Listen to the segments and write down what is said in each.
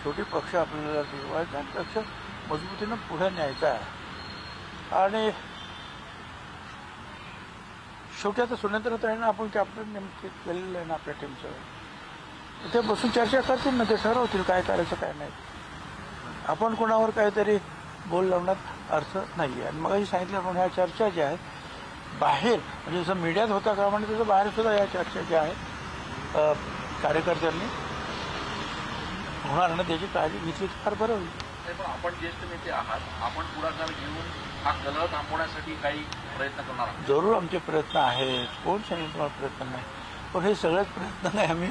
शेवटी पक्ष आपल्याला जिंकवायचा आणि पक्ष मजबूतीनं पुढे न्यायचा आहे. आणि शेवटी आता सुनेत्रताईंना आपण कॅप्टन नेमके केलेलं आहे ना आपल्या टीमचं, ते बसून चर्चा करतील ना, ते ठरवतील काय करायचं काय नाही. आपण कोणावर काहीतरी बोल लावण्यात अर्थ नाही आहे. आणि मगाशी सांगितलं आपण ह्या चर्चा ज्या आहेत बाहेर, म्हणजे जसं मीडियात होता का म्हणजे तसं बाहेर सुद्धा या चर्चा ज्या आहेत कार्यकर्त्यांनी होणार ना त्याची काळजी घेतली तर फार बरं होईल. पण आपण ज्येष्ठ नेते आहात, आपण पुढाकार घेऊन हा कलह थांबवण्यासाठी काही प्रयत्न करणार आहात? जरूर आमचे प्रयत्न आहेत. कोण सांगितलं तुम्हाला प्रयत्न नाही, पण हे सगळेच प्रयत्न नाही आम्ही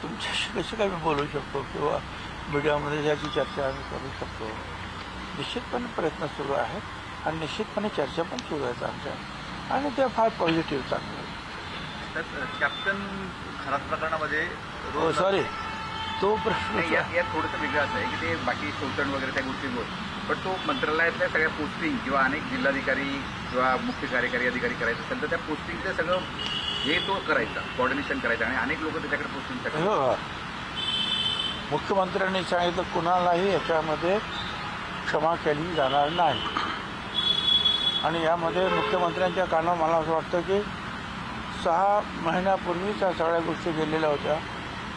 तुमच्याशी कसे काय बोलू शकतो किंवा मीडियामध्ये याची चर्चा आम्ही करू शकतो. निश्चितपणे प्रयत्न सुरू आहेत आणि निश्चितपणे चर्चा पण सुरू आहेत आमच्या, आणि ते फार पॉझिटिव्ह चांगलं आहे. कॅप्टन खराब प्रकरणामध्ये सॉरी तो प्रश्न यात थोडंसं वेगळं असं आहे की ते बाकी शोषण वगैरे त्या गोष्टींवर, पण तो मंत्रालयातल्या सगळ्या पोस्टिंग किंवा अनेक जिल्हाधिकारी किंवा मुख्य कार्यकारी अधिकारी करायचं असेल तर त्या पोस्टिंगचं सगळं हे तो करायचा, कोऑर्डिनेशन करायचं, आणि अनेक लोक त्याच्याकडे पोस्टिंग हो. मुख्यमंत्र्यांनी सांगितलं कुणालाही याच्यामध्ये क्षमा केली जाणार नाही. आणि यामध्ये मुख्यमंत्र्यांच्या कानावर मला असं वाटतं की 6 महिन्यापूर्वीच त्या सगळ्या गोष्टी गेलेल्या होत्या,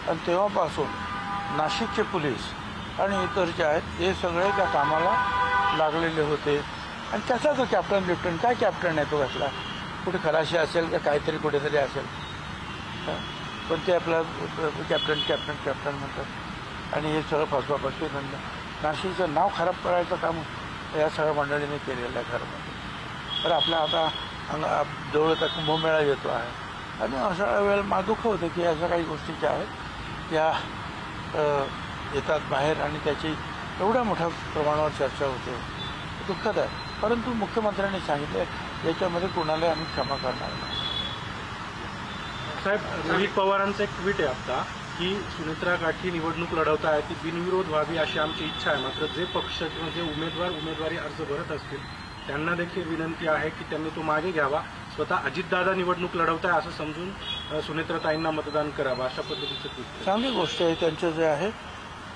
आणि तेव्हापासून नाशिकचे पोलीस आणि इतर जे आहेत हे सगळे त्या कामाला लागलेले होते. आणि त्याचा जो कॅप्टन बिप्टन, काय कॅप्टन आहे तो कसला, कुठे खलाशी असेल का काहीतरी कुठेतरी असेल, पण ते आपला कॅप्टन कॅप्टन कॅप्टन म्हणतात. आणि हे सगळं फसवाफसवी धंदा, नाशिकचं नाव खराब करायचं काम या सगळ्या मंडळींनी केलेलं आहे घरामध्ये. तर आपल्या आता जवळ आता कुंभमेळा येतो आहे, आणि अशा वेळेला मला दुःख होतं की अशा काही गोष्टी ज्या आहेत त्या येतात बाहेर, आणि त्याची एवढ्या मोठ्या प्रमाणावर चर्चा होते. दुःखद आहे. परंतु मुख्यमंत्र्यांनी सांगितलं याच्यामध्ये कुणालाही आम्ही क्षमा करणार नाही. साहेब, रोहित पवारांचं एक ट्विट आहे आता की सुनेत्रा गाठी निवडणूक लढवत आहे ती बिनविरोध व्हावी अशी आमची इच्छा आहे. मात्र जे पक्ष किंवा जे उमेदवारी अर्ज भरत असतील त्यांना देखील विनंती आहे की त्यांनी तो मागे घ्यावा. स्वतः अजितदादा निवडणूक लढवत आहे असं समजून सुनेत्राताईंना मतदान करावं, अशा पद्धतीचं ट्विट. चांगली गोष्ट आहे. त्यांचं जे आहे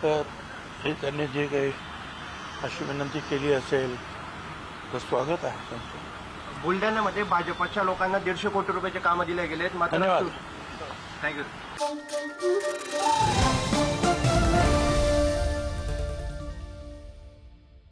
हे त्यांनी जे काही अशी विनंती केली असेल तर स्वागत आहे त्यांचं. बुलढाण्यामध्ये भाजपच्या लोकांना 150 कोटी रुपयाचे कामं दिले गेले आहेत. मात्र धन्यवाद. थँक्यू.